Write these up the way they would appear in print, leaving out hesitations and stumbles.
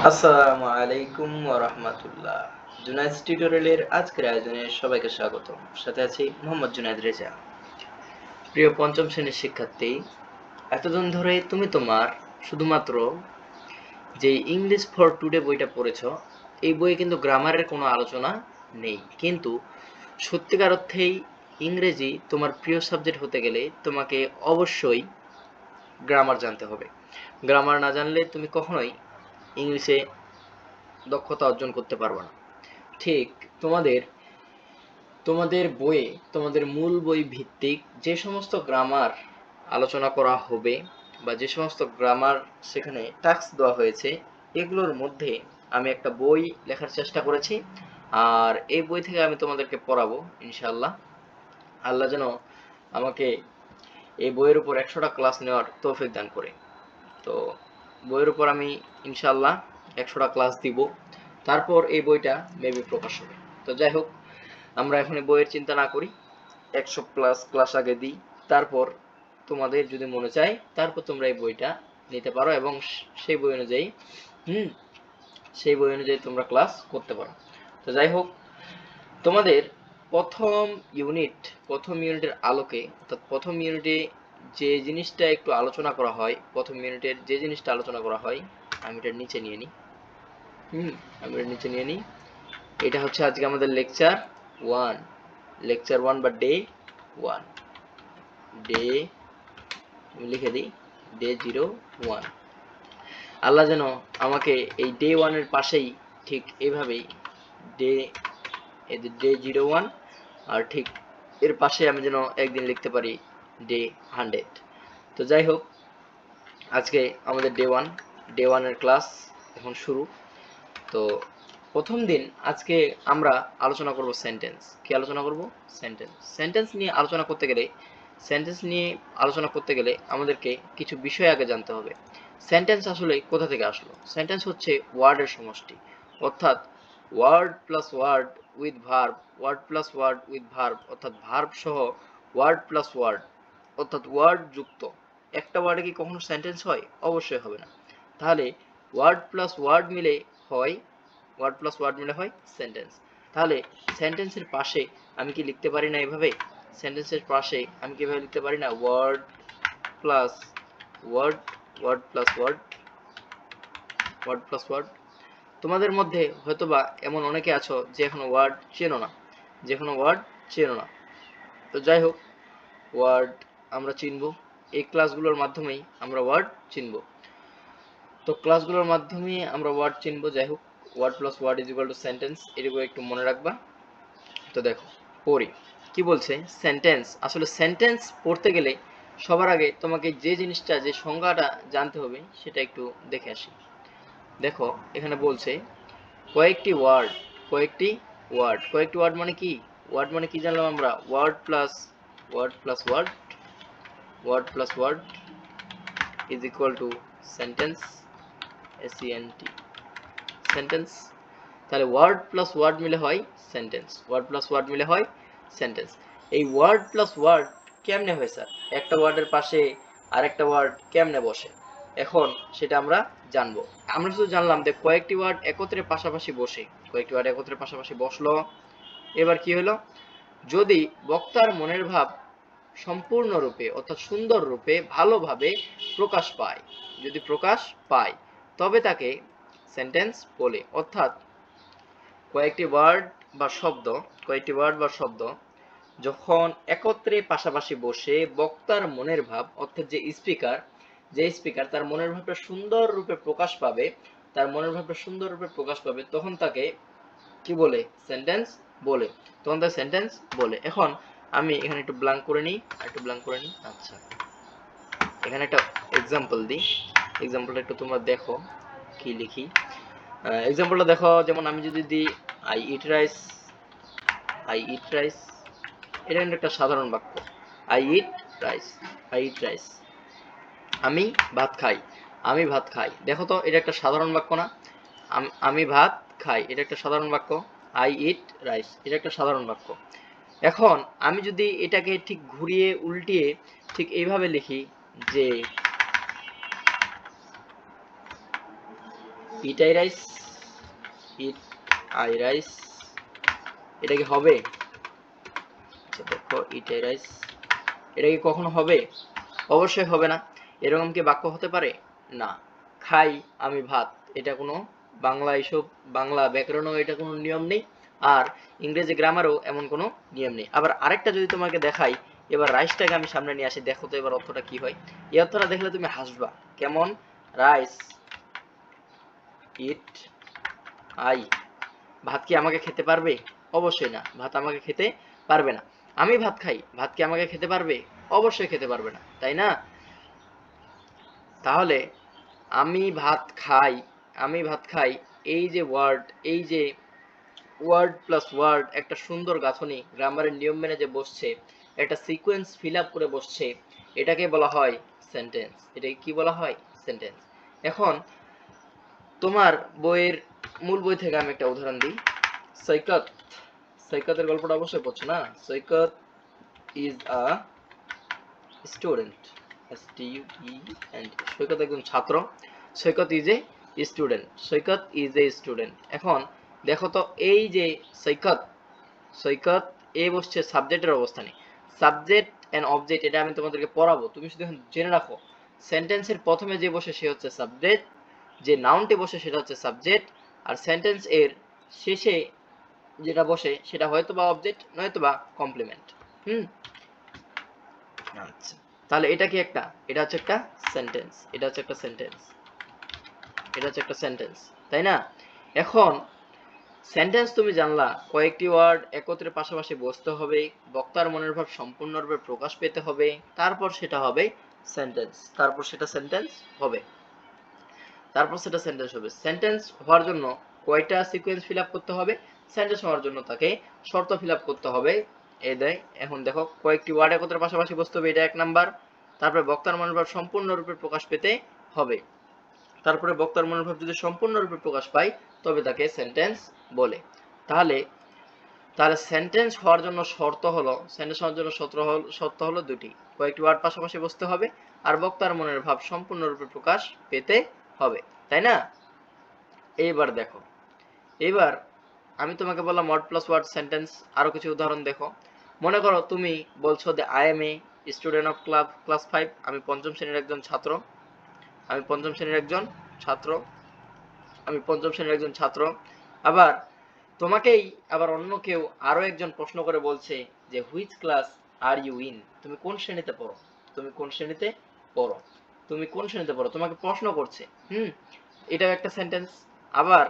আসসালামু আলাইকুম ওয়া রাহমাতুল্লাহ। জুনায়েদ টিউটোরিয়ালের আজকের আয়োজনে সবাইকে স্বাগতম। সাথে আছি মোহাম্মদ জুনায়েদ রেজা। প্রিয় পঞ্চম শ্রেণীর শিক্ষার্থী, এতদিন ধরে তুমি তোমার শুধুমাত্র যে ইংলিশ ফর টুডে বইটা পড়েছো, এই বইয়ে কিন্তু গ্রামারের কোনো আলোচনা নেই। কিন্তু সত্যিকার অর্থেই ইংরেজি তোমার প্রিয় সাবজেক্ট হতে গেলে তোমাকে অবশ্যই গ্রামার জানতে হবে। গ্রামার না জানলে তুমি কখনোই ইংলিশে দক্ষতা অর্জন করতে পারবে না। ঠিক তোমাদের তোমাদের বইয়ে, তোমাদের মূল বই ভিত্তিক যে সমস্ত গ্রামার আলোচনা করা হবে বা যে সমস্ত গ্রামার সেখানে টাস্ক দেওয়া হয়েছে, এগুলোর মধ্যে আমি একটা বই লেখার চেষ্টা করেছি। আর এই বই থেকে আমি তোমাদেরকে পড়াবো ইনশাআল্লাহ। আল্লাহ যেন আমাকে এই বইয়ের উপর 100টা ক্লাস নেওয়ার তৌফিক দান করে। তো বইয়ের উপর আমি ইনশাআল্লাহ 100টা ক্লাস দিব, তারপর এই বইটা মেবি প্রকাশ হবে। তো যাই হোক, আমরা এখন এই বইয়ের চিন্তা না করি, 100+ ক্লাস আগে দিই, তারপর তোমাদের যদি মনে চায় তারপর তোমরা এই বইটা নিতে পারো এবং সেই বই অনুযায়ী হুম সেই বই অনুযায়ী তোমরা ক্লাস করতে পারো। তো যাই হোক, তোমাদের প্রথম ইউনিটের আলোকে, অর্থাৎ প্রথম ইউনিটে যে জিনিসটা একটু আলোচনা করা হয়, প্রথম ইউনিটের যে জিনিসটা আলোচনা করা হয়, আমি এটা নিচে নিয়ে নিই। এটা হচ্ছে আজকে আমাদের লেকচার 1 বা ডে 1, ডে লিখে দিই ডে 01। আল্লাহ যেন আমাকে এই ডে 1 এর পাশেই ঠিক এইভাবেই ডে ডে 01, আর ঠিক এর পাশে আমি যেন একদিন লিখতে পারি ডে 100। তো যাই হোক, আজকে আমাদের ডে 1 এর ক্লাস এখন শুরু। তো প্রথম দিন আজকে আমরা আলোচনা করব সেন্টেন্স। কি আলোচনা করব? সেন্টেন্স। সেন্টেন্স নিয়ে আলোচনা করতে গেলে আমাদেরকে কিছু বিষয় আগে জানতে হবে। সেন্টেন্স আসলে কোথা থেকে আসলো? সেন্টেন্স হচ্ছে ওয়ার্ডের সমষ্টি, অর্থাৎ word plus word with verb, অর্থাৎ ভার্ব সহ ওয়ার্ড প্লাস ওয়ার্ড, অর্থাৎ ওয়ার্ড যুক্ত একটা ওয়ার্ডে কি কখনো সেন্টেন্স হয়? অবশ্যই হবে না। তাহলে ওয়ার্ড প্লাস ওয়ার্ড মিলে হয় সেন্টেন্স। তাহলে সেন্টেন্সের পাশে আমি কি লিখতে পারি না এভাবে? সেন্টেন্সের পাশে আমি কি এভাবে লিখতে পারি না? Word plus word, word plus word, word plus word. তোমাদের মধ্যে হয়তোবা এমন অনেকে আছো যে এখনো ওয়ার্ড চেনো না। তো যাই হোক, ওয়ার্ড আমরা চিনব, এই ক্লাসগুলোর মাধ্যমেই আমরা ওয়ার্ড চিনব। তো ক্লাসগুলোর মাধ্যমে আমরা ওয়ার্ড চিনব। যাই হোক, word plus word is equal to sentence, এটুকু একটু মনে রাখবা। তো দেখো, পড়ি কি বলছে। আসলে সেন্টেন্স পড়তে গেলে সবার আগে তোমাকে যে জিনিসটা, যে সংজ্ঞাটা জানতে হবে সেটা একটু দেখে আসি। দেখো, এখানে বলছে কয়েকটি ওয়ার্ড। কয়েকটি ওয়ার্ড মানে কি? ওয়ার্ড মানে কি জানলাম আমরা? Word plus word is equal to sentence, SENT, sentence. তাহলে ওয়ার্ড প্লাস ওয়ার্ড মিলে হয় সেন্টেন্স। এই ওয়ার্ড প্লাস ওয়ার্ড কেমনে হয় স্যার? একটা ওয়ার্ডের পাশে আরেকটা ওয়ার্ড কেমনে বসে, এখন সেটা আমরা জানবো। আমরা শুধু জানলাম যে কয়েকটি ওয়ার্ড একত্রে পাশাপাশি বসলো। এবার কি হলো? যদি বক্তার মনের ভাব সম্পূর্ণরূপে, অর্থাৎ সুন্দর রূপে, ভালোভাবে প্রকাশ পায়, তবে তাকে সেন্টেন্স বলে। অর্থাৎ কয়েকটি ওয়ার্ড বা শব্দ যখন একত্রে পাশাপাশি বসে বক্তার মনের ভাব, অর্থাৎ যে স্পিকার তার মনের ভাবটা সুন্দর রূপে প্রকাশ পাবে, তখন তাকে কি বলে? সেন্টেন্স বলে। এখন আমি এখানে একটু ব্ল্যাঙ্ক করে নিই। আচ্ছা, এখানে একটা এক্সাম্পল দিই। এক্সাম্পলটা একটু তোমরা দেখো কি লিখি। এক্সাম্পলটা দেখো, যেমন আমি যদি দিই আই ইট রাইস, এটা কিন্তু একটা সাধারণ বাক্য। আই ইট রাইস, আমি ভাত খাই। দেখো তো, এটা একটা সাধারণ বাক্য না? আমি ভাত খাই, এটা একটা সাধারণ বাক্য। আই ইট রাইস, এটা একটা সাধারণ বাক্য। এখন আমি যদি এটাকে ঠিক ঘুরিয়ে উল্টিয়ে ঠিক এইভাবে লিখি যে it I rice, it I rice, এটা কি হবে? আচ্ছা দেখো, ইট আই রাইস, এটা কি কখনো হবে? অবশ্যই হবে না। এরকম কি বাক্য হতে পারে? না। খাই আমি ভাত, এটা কোনো বাংলা এসব বাংলা ব্যাকরণও এটা কোনো নিয়ম নেই, আর ইংরেজি গ্রামারও এমন কোনো নিয়ম নেই। আবার আরেকটা যদি তোমাকে দেখাই, এবার রাইসটাকে আমি সামনে নিয়ে আসি, দেখো তো এবার অর্থটা কি হয়। এই অর্থটা দেখলে তুমি হাসবা। কেমন? রাইস, ইট আই, ভাত কি আমাকে খেতে পারবে? অবশ্যই না, ভাত আমাকে খেতে পারবে না। আমি ভাত খাই, ভাত কি আমাকে খেতে পারবে? অবশ্যই খেতে পারবে না, তাই না? তাহলে আমি ভাত খাই, আমি ভাত খাই, এই যে ওয়ার্ড, এই যে ওয়ার্ড প্লাস ওয়ার্ড একটা সুন্দর গাঁথনি গ্রামারের নিয়ম মেনে যে বসছে, একটা সিকোয়েন্স ফিল আপ করে বসছে, এটাকে বলা হয় সেন্টেন্স। এটাকে কি বলা হয়? সেন্টেন্স। এখন তোমার বইয়ের মূল বই থেকে আমি একটা উদাহরণ দিই। সৈকত, সৈকতের গল্পটা অবশ্যই পড়ছো না? Saikat is a student, STUDENT, Saikat একজন ছাত্র, Saikat is a student, Saikat is a student. এখন দেখো তো, এই যে সৈকত, সৈকত এ বসছে সাবজেক্টের অবস্থানে, সাবজেক্ট এন্ড অবজেক্ট, এটা আমি তোমাদেরকে পড়াবো, তুমি শুধু এখন জেনে রাখো। সেন্টেন্সের প্রথমে যে বসে সে হচ্ছে সাবজেক্ট, যে নাউনটি বসে সেটা হচ্ছে সাবজেক্ট, আর সেন্টেন্স এর শেষে যেটা বসে সেটা হয়তো বা অবজেক্ট নয়তো বা কমপ্লিমেন্ট। আচ্ছা, তাহলে এটা কি একটা, এটা হচ্ছে একটা সেন্টেন্স, এটা হচ্ছে একটা সেন্টেন্স, এটা হচ্ছে একটা সেন্টেন্স, তাই না? এখন সেন্টেন্স তুমি জানলা, কয়েকটি ওয়ার্ড একত্রে পাশাপাশি বসতে হবে, বক্তার মনের ভাব সম্পূর্ণরূপে প্রকাশ পেতে হবে, তারপর সেটা হবে সেন্টেন্স, তারপর সেটা সেন্টেন্স হবে, তারপর সেটা সেন্টেন্স হবে। সেন্টেন্স হওয়ার জন্য কয়টা সিকোয়েন্স ফিল আপ করতে হবে? সেন্টেন্স হওয়ার জন্য তাকে শর্ত ফিল আপ করতে হবে। এই দেয়, এখন দেখো, কয়েকটি ওয়ার্ড একত্রে পাশাপাশি বসতে হবে, এটা 1 নাম্বার। তারপরে বক্তার মনোভাব সম্পূর্ণরূপে প্রকাশ পেতে হবে, তারপরে বক্তার মনোভাব যদি সম্পূর্ণরূপে প্রকাশ পায় তবে তাকে সেন্টেন্স বলে। তাহলে তাহলে সেন্টেন্স হওয়ার জন্য শর্ত হলো, সেন্টেন্স হওয়ার জন্য শর্ত হলো দুটি, কয়েকটি ওয়ার্ড পাশাপাশি বসতে হবে আর বক্তার মনের ভাব সম্পূর্ণরূপে প্রকাশ পেতে হবে, তাই না? এইবার দেখো, এইবার আমি তোমাকে বললাম ওয়ার্ড প্লাস ওয়ার্ড সেন্টেন্স, আরো কিছু উদাহরণ দেখো। মনে করো তুমি বলছো যে I M a student of class 5, আমি পঞ্চম শ্রেণীর একজন ছাত্র, আমি পঞ্চম শ্রেণীর একজন ছাত্র, আমি পঞ্চম শ্রেণীর একজন ছাত্র। আবার তোমাকেই আবার অন্য কেউ আরো একজন প্রশ্ন করে বলছে যে which class are you in, তুমি কোন শ্রেণীতে পড়ো, তুমি কোন শ্রেণীতে পড়ো, তুমি কোন শ্রেণীতে পড়ো, তোমাকে প্রশ্ন করছে। এটাও একটা সেন্টেন্স। আবার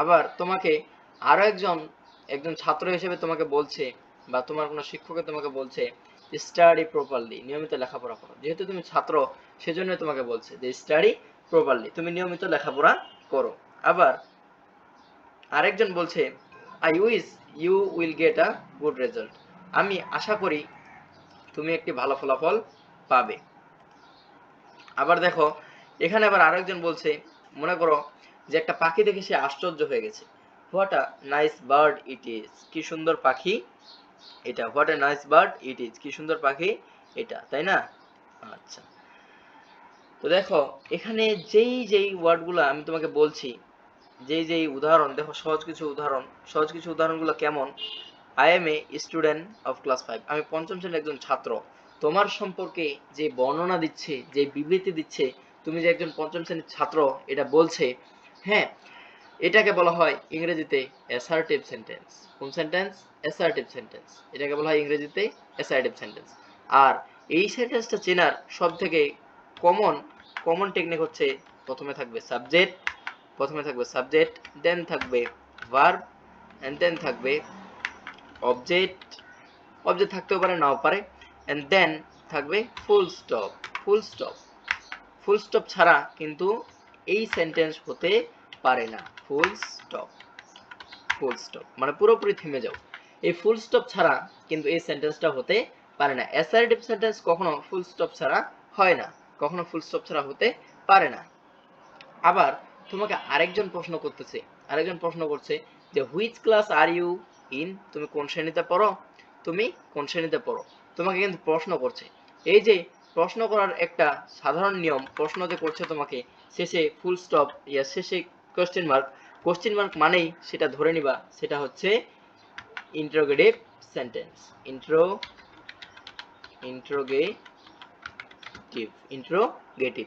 আবার তোমাকে আরো একজন ছাত্র হিসেবে তোমাকে বলছে, বা তোমার কোনো শিক্ষকে তোমাকে বলছে স্টাডি প্রপারলি, নিয়মিত লেখাপড়া করো, যেহেতু তুমি ছাত্র সেজন্য তোমাকে বলছে যে স্টাডি প্রপারলি, তুমি নিয়মিত লেখাপড়া করো। আবার আরেকজন বলছে I wish you will get a good result, আমি আশা করি তুমি একটি ভালো ফলাফল পাবে। আবার দেখো, এখানে আবার আরেকজন বলছে, মনে করো যে একটা পাখি দেখে সে আশ্চর্য হয়ে গেছে, what a nice bird it is, কি সুন্দর পাখি এটা, what a nice bird it is, কি সুন্দর পাখি এটা, তাই না? আচ্ছা, তো দেখো এখানে যেই ওয়ার্ডগুলো আমি তোমাকে বলছি, যেই উদাহরণ দেখো, সহজ কিছু উদাহরণগুলো কেমন। I M a student of class 5, আমি পঞ্চম শ্রেণীর একজন ছাত্র, তোমার সম্পর্কে যে বর্ণনা দিচ্ছে, যে বিবৃতি দিচ্ছে, তুমি যে একজন পঞ্চম শ্রেণীর ছাত্র এটা বলছে, হ্যাঁ, এটাকে বলা হয় ইংরেজিতে অ্যাসার্টিভ সেন্টেন্স। কোন সেন্টেন্স? অ্যাসার্টিভ সেন্টেন্স, এটাকে বলা হয় ইংরেজিতে অ্যাসার্টিভ সেন্টেন্স। আর এই সেন্টেন্সটা চেনার সব থেকে কমন কমন টেকনিক হচ্ছে, প্রথমে থাকবে সাবজেক্ট, দেন থাকবে ভার্ব, এন্ড দেন থাকবে অবজেক্ট, অবজেক্ট থাকতেও পারে নাও পারে, এন্ড দেন থাকবে full stop. Full stop, full stop ছাড়া কিন্তু এই সেন্টেন্স হতে পারে না। ফুল স্টপ, ফুল স্টপ মানে পুরোপুরি থেমে যাও, এই ফুল স্টপ ছাড়া কিন্তু এই সেন্টেন্সটা হতে পারে না। অ্যাসার্টিভ সেন্টেন্স কখনো ফুল স্টপ ছাড়া হয় না, কখনো ফুল স্টপ ছাড়া হতে পারে না। আবার তোমাকে আরেকজন প্রশ্ন করছে যে which class are you in, তুমি কোন শ্রেণীতে পড়ো, তুমি কোন শ্রেণীতে পড়ো, তোমাকে কিন্তু প্রশ্ন করছে। এই যে প্রশ্ন করার একটা সাধারণ নিয়ম, প্রশ্ন যে করছে তোমাকে শেষে ফুল স্টপ ইয়া শেষে কোশ্চেন মার্ক মানেই সেটা ধরে নিবা সেটা হচ্ছে ইন্টারোগেটিভ সেন্টেন্স। ইন্টারোগেটিভ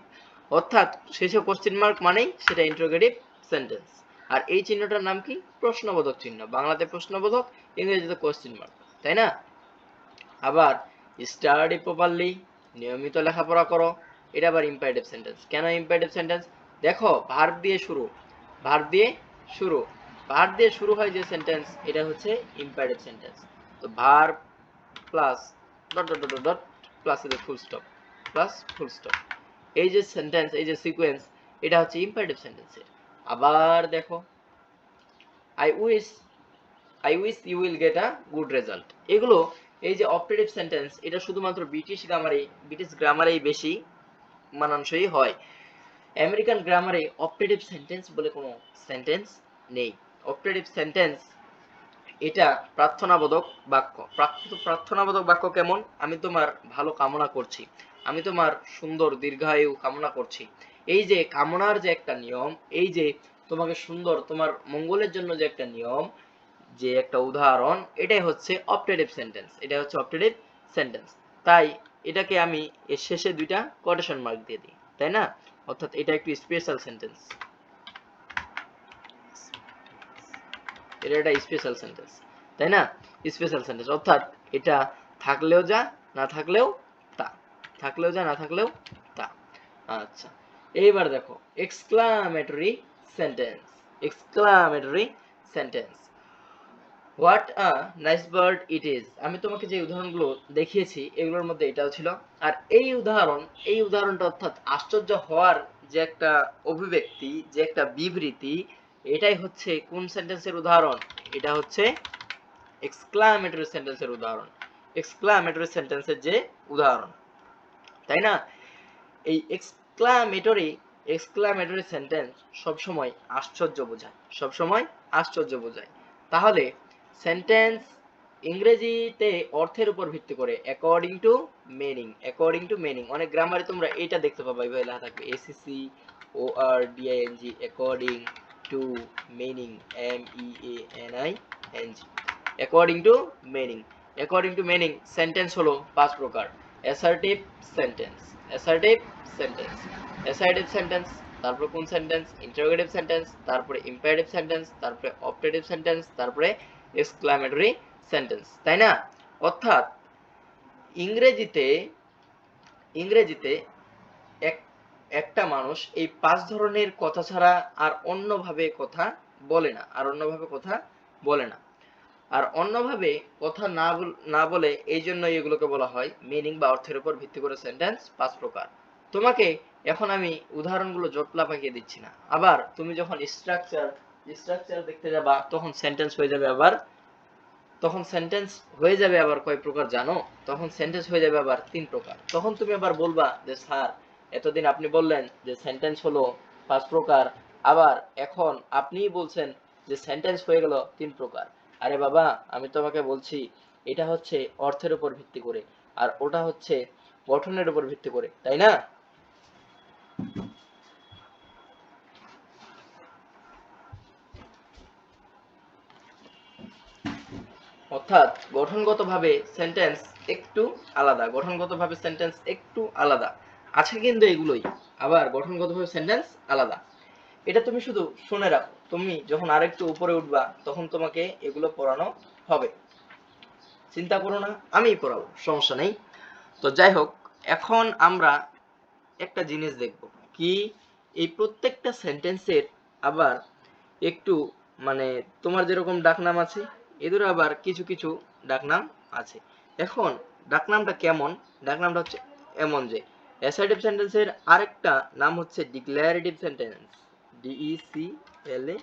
অর্থাৎ শেষে কোশ্চেন মার্ক মানেই সেটা ইন্টারোগেটিভ সেন্টেন্স। আর এই চিহ্নটার নাম কি? প্রশ্নবোধক চিহ্ন। বাংলাতে প্রশ্নবোধক, ইংরেজিতে কোশ্চেন মার্ক, তাই না? আবার স্টাডি প্রপারলি, নিয়মিত লেখাপড়া করো, এটা আবার ইম্পারেটিভ সেন্টেন্স। কেন ইম্পারেটিভ সেন্টেন্স? দেখো ভার্ব দিয়ে শুরু হয় যে সেন্টেন্স, এটা হচ্ছে ইম্পারেটিভ সেন্টেন্স। তো verb plus dot dot dot dot plus এর full stop plus full stop, এই যে সেন্টেন্স, এই যে সিকোয়েন্স, এটা হচ্ছে ইম্পারেটিভ সেন্টেন্সের। আবার দেখো I wish you will get a good result, এগুলো এই যে অপারেটিভ সেন্টেন্স, এটা শুধুমাত্র ব্রিটিশ গ্রামারেই বেশি মানানসই হয়। আমেরিকান গ্রামারে অপারেটিভ সেন্টেন্স বলে কোনো সেন্টেন্স নেই। অপারেটিভ সেন্টেন্স এটা প্রার্থনাবোধক বাক্য। প্রার্থনাবোধক বাক্য কেমন? আমি তোমার ভালো কামনা করছি, আমি তোমার সুন্দর দীর্ঘায়ু কামনা করছি। এই যে কামনার যে একটা নিয়ম, এই যে তোমাকে সুন্দর, তোমার মঙ্গলের জন্য যে একটা নিয়ম, যে একটা উদাহরণ, এটাই হচ্ছে অপারেটিভ সেন্টেন্স। এটা হচ্ছে অপারেটিভ সেন্টেন্স। তাই এটাকে আমি এর শেষে দুইটা কোটেশন মার্ক দিয়ে দিই, তাই না? অর্থাৎ এটা একটু স্পেশাল সেন্টেন্স, এটা একটা স্পেশাল সেন্টেন্স, তাই না? স্পেশাল সেন্টেন্স অর্থাৎ এটা থাকলেও যা, না থাকলেও তা, থাকলেও যা, না থাকলেও তা। আচ্ছা, এইবার দেখো exclamatory sentence. Exclamatory sentence, what a nice bird it is. আমি তোমাকে যে উদাহরণগুলো দেখিয়েছি এগুলোর মধ্যে এটাও ছিল। আর এই উদাহরণটা অর্থাৎ আশ্চর্য হওয়ার যে একটা অভিব্যক্তি, যে একটা বিবৃতি, এটাই হচ্ছে কোন সেন্টেন্সের উদাহরণ? এটা হচ্ছে এক্সক্লামেটরি সেন্টেন্সের উদাহরণ। এক্সক্লামেটরি সেন্টেন্সের যে উদাহরণ, তাই না? এই এক্সক্লামেটরি সেন্টেন্স সবসময় আশ্চর্য বোঝায়। তাহলে সেন্টেন্স ইংরেজিতে অর্থের উপর ভিত্তি করে অ্যাকর্ডিং টু মিনিং। অনেক গ্রামারে তোমরা এটা দেখতে পাবা, এইভাবে লেখা থাকবে ACC O R DING, according to meaning, MEANING, according to meaning. According to meaning sentence হলো 5 প্রকার। অ্যাসার্টিভ সেন্টেন্স, তারপরে কোন সেন্টেন্স? ইন্টারোগেটিভ সেন্টেন্স, তারপরে ইম্পারেটিভ সেন্টেন্স, তারপরে অপারেটিভ সেন্টেন্স, তারপরে এক্সক্লামেটরি সেন্টেন্স, তাই না? অর্থাৎ ইংরেজিতে একটা মানুষ এই 5 ধরনের কথা ছাড়া আর অন্যভাবে কথা বলে না। আর অন্যভাবে কথা না বলে এই জন্য এগুলোকে বলা হয় মিনিং বা অর্থের উপর ভিত্তি করে সেন্টেন্স 5 প্রকার। তোমাকে এখন আমি উদাহরণগুলো জটলা পাকিয়ে দিচ্ছি না। আবার তুমি যখন স্ট্রাকচার দেখতে যাবা তখন সেন্টেন্স হয়ে যাবে আবার কয় প্রকার জানো? তখন সেন্টেন্স হয়ে যাবে আবার 3 প্রকার। তখন তুমি আবার বলবা যে স্যার, এতদিন আপনি বললেন যে সেন্টেন্স হলো 5 প্রকার, আবার এখন আপনিই বলছেন যে সেন্টেন্স হয়ে গেল 3 প্রকার। আরে বাবা, আমি তোমাকে বলছি এটা হচ্ছে অর্থের উপর ভিত্তি করে, আর ওটা হচ্ছে গঠনের উপর ভিত্তি করে, তাই না? অর্থাৎ গঠনগতভাবে সেন্টেন্স একটু আলাদা আছে, কিন্তু এগুলোই আবার গঠনগতভাবে সেন্টেন্স আলাদা। এটা তুমি শুধু শুনে রাখো, তুমি যখন আরেকটু উপরে উঠবা তখন তোমাকে এগুলো পড়ানো হবে, চিন্তা করো না, আমিই পড়াবো, সমস্যা নেই। তো যাই হোক, এখন আমরা একটা জিনিস দেখব কি, এই প্রত্যেকটা সেন্টেন্সের আবার একটু মানে তোমার যেরকম ডাকনাম আছে এদের আবার কিছু কিছু ডাকনাম আছে। এখন ডাকনামটা কেমন? ডাকনামটা হচ্ছে এমন যে অ্যাসার্টিভ সেন্টেন্সের আরেকটা নাম হচ্ছে declarative sentence, DECLA,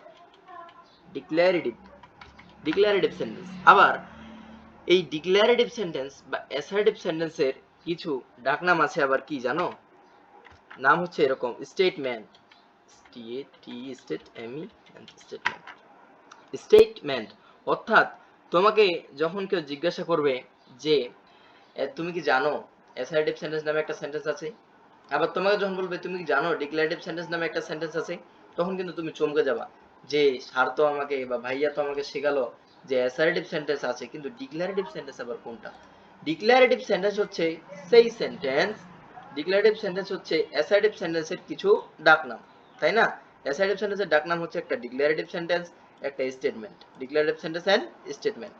declarative sentence. আবার এই ডিক্লারেটিভ সেন্টেন্স বা অ্যাসার্টিভ সেন্টেন্সের কিছু ডাকনাম আছে আবার, কি জানো? নাম হচ্ছে এরকম স্টেটমেন্ট, স্টেটমেন্ট। অর্থাৎ তোমাকে যখন কেউ জিজ্ঞাসা করবে যে তুমি কি জানো অ্যাসার্টিভ সেন্টেন্স নামে একটা সেন্টেন্স আছে। আবার তোমাকে যখন বলবে তুমি কি জানো ডিক্লারেটিভ সেন্টেন্স নামে একটা সেন্টেন্স আছে, তখন কিন্তু তুমি চমকে যাবা যে স্যার তো আমাকে বা ভাইয়া তো আমাকে শেখালো যে অ্যাসার্টিভ সেন্টেন্স আছে, কিন্তু ডিক্লারেটিভ সেন্টেন্স আবার কোনটা? ডিক্লারেটিভ সেন্টেন্স হচ্ছে সেই সেন্টেন্স, ডিক্লারেটিভ সেন্টেন্স হচ্ছে অ্যাসার্টিভ সেন্টেন্সের কিছু ডাকনাম, তাই না? অ্যাসার্টিভ সেন্টেন্সের ডাকনাম হচ্ছে একটা ডিক্লারেটিভ সেন্টেন্স, একটা statement. Declarative sentence and statement.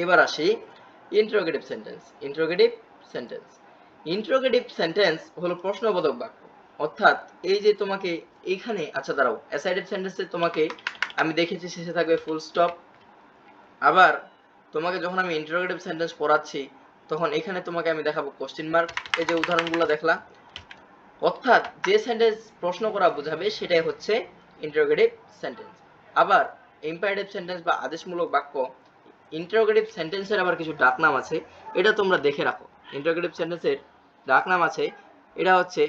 এবার আসি interrogative sentence. Interrogative sentence, interrogative sentence হলো প্রশ্নবোধক বাক্য। অর্থাৎ এই যে তোমাকে এইখানে, আচ্ছা দাঁড়াও, অ্যাসার্টিভ সেন্টেন্সে তোমাকে আমি দেখেছি শেষে থাকবে ফুল স্টপ। আবার তোমাকে যখন আমি ইন্টারোগেটিভ সেন্টেন্স পড়াচ্ছি তখন এখানে তোমাকে আমি দেখাবো কোশ্চেন মার্ক। এই যে উদাহরণগুলো দেখলা, অর্থাৎ যে সেন্টেন্স প্রশ্ন করা বোঝাবে সেটাই হচ্ছে ইন্টারোগেটিভ সেন্টেন্স। আবার ইম্পারেটিভ সেন্টেন্স বা আদেশমূলক বাক্য, ইন্টারোগেটিভ সেন্টেন্সের আবার কিছু ডাকনাম আছে, এটা তোমরা দেখে রাখো। ইন্টারোগেটিভ সেন্টেন্সের ডাকনাম আছে, এটা হচ্ছে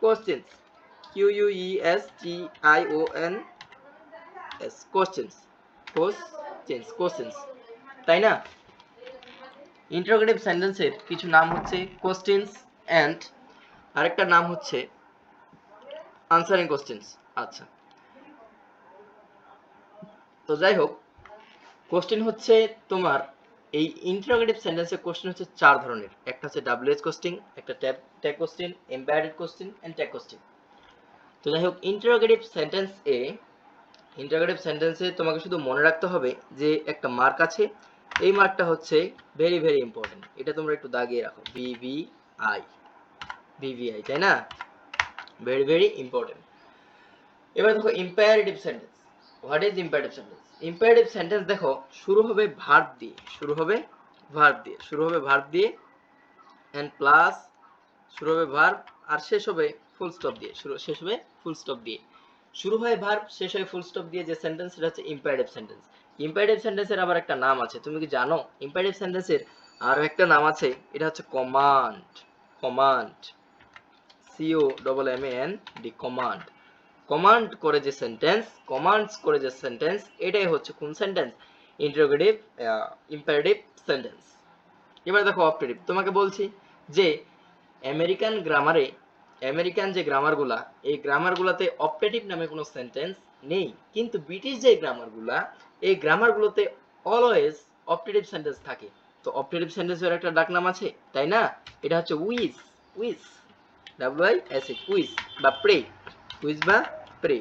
questions, QUESTIONS, questions, questions, questions, তাই না? ইন্টারোগেটিভ সেন্টেন্সের কিছু নাম হচ্ছে কোশ্চেনস এন্ড আরেকটা নাম হচ্ছে আনসারিং কোশ্চেনস। আচ্ছা, তো যাই হোক, কোশ্চেন হচ্ছে তোমার এই ইন্টারোগেটিভ সেন্টেন্সের কোশ্চেন হচ্ছে চার ধরনের। একটা হচ্ছে WH কোশ্চেন, একটা tag question, embedded question and tag question. তো যাই হোক, ইন্টারোগেটিভ সেন্টেন্সে তোমাকে শুধু মনে রাখতে হবে যে একটা মার্ক আছে, এই মার্কটা হচ্ছে ভেরি ভেরি ইম্পর্টেন্ট। এটা তোমরা একটু দাগিয়ে রাখো, VVI, VVI, তাই না? Very very important. এবার দেখো imperative sentence. What is imperative sentence? Imperative sentence দেখো শুরু হবে ভার্ব দিয়ে, শুরু হবে ভার্ব দিয়ে এন্ড প্লাস শুরু হবে ভার্ব আর শেষ হবে ফুল স্টপ দিয়ে, শেষ হবে ফুল স্টপ দিয়ে। শুরু হয় ভার্ব, শেষ হয় ফুল স্টপ দিয়ে যে সেন্টেন্স, সেটা হচ্ছে ইম্পারেটিভ সেন্টেন্স। ইম্পারেটিভ সেন্টেন্সের আবার একটা নাম আছে, তুমি কি জানো? ইম্পারেটিভ সেন্টেন্সের আরো একটা নাম আছে, এটা হচ্ছে command. Command, COMMAND, command. Command করে যে সেন্টেন্স, কমান্ডস করে যে সেন্টেন্স, এটাই হচ্ছে কোন সেন্টেন্স? Interrogative imperative sentence. এবার দেখো অপটেটিভ, তোমাকে বলছি যে আমেরিকান যে গ্রামারগুলা, এই গ্রামারগুলোতে অপটেটিভ নামে কোনো সেন্টেন্স নেই, কিন্তু ব্রিটিশ যে গ্রামারগুলা, এই গ্রামারগুলোতে অলওয়েজ অপটেটিভ সেন্টেন্স থাকে। তো অপটেটিভ সেন্টেন্সের একটা ডাকনাম আছে, তাই না? এটা হচ্ছে উইজ, উইজ, WIS, উইজ বা প্রে, উইজ বা প্রে,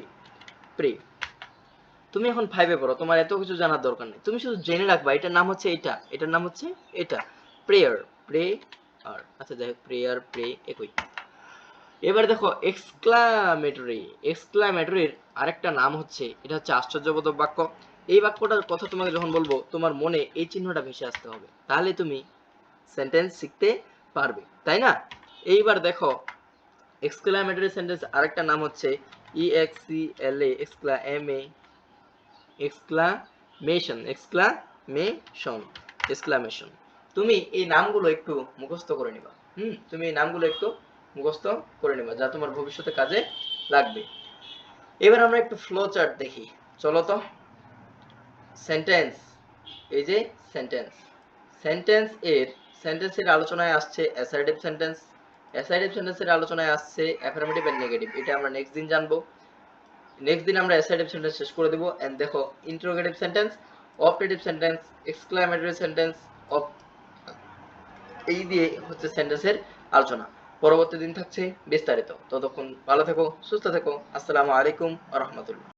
প্রে। তুমি এখন 5-এ পড়ো, তোমার এত কিছু জানার দরকার নেই, তুমি শুধু জেনে রাখবা এটার নাম হচ্ছে এটা, এটার নাম হচ্ছে এটা, প্রেয়ার, প্রে আর, আচ্ছা যাই হোক, প্রেয়ার প্রে একই। এবার দেখো এক্সক্লামেটরি, এক্সক্লামেটরির আরেকটা নাম হচ্ছে, এটা হচ্ছে আশ্চর্যবোধক বাক্য। এই বাক্যটার কথা তোমাকে যখন বলবো তোমার মনে এই চিহ্নটা ভেসে আসতে হবে, তাহলে তুমি সেন্টেন্স শিখতে পারবে, তাই না? এইবার দেখো এক্সক্লামেটরি সেন্টেন্স আরেকটা নাম হচ্ছে EXCLA, এক্সক্লামেশন, এক্সক্লামেশন। তুমি এই নামগুলো একটু মুখস্থ করে নিবা। তুমি এই নামগুলো একটু মুখস্থ করে নিবা, যা তোমার ভবিষ্যতে কাজে লাগবে। এবার আমরা একটু ফ্লো চার্ট দেখি, চলো তো। সেন্টেন্স, এই যে সেন্টেন্স, সেন্টেন্সের আলোচনায় আসছে অ্যাসার্টিভ সেন্টেন্স, অ্যাসার্টিভ সেন্টেন্সের আলোচনায় আসছে অ্যাফার্মেটিভ এন্ড নেগেটিভ। এটা আমরা নেক্সট দিন জানবো। নেক্সট দিন আমরা অ্যাসার্টিভ সেন্টেন্স শেষ করে দেব। এন্ড দেখো interrogative sentence, optative sentence, exclamatory sentence, এই দিয়ে হচ্ছে সেন্টেন্সের আলোচনা। পরবর্তী দিন থাকছে বিস্তারিত। ততক্ষণ ভালো থেকো, সুস্থ থেকো। আসসালামু আলাইকুম ওয়া রাহমাতুল্লাহ।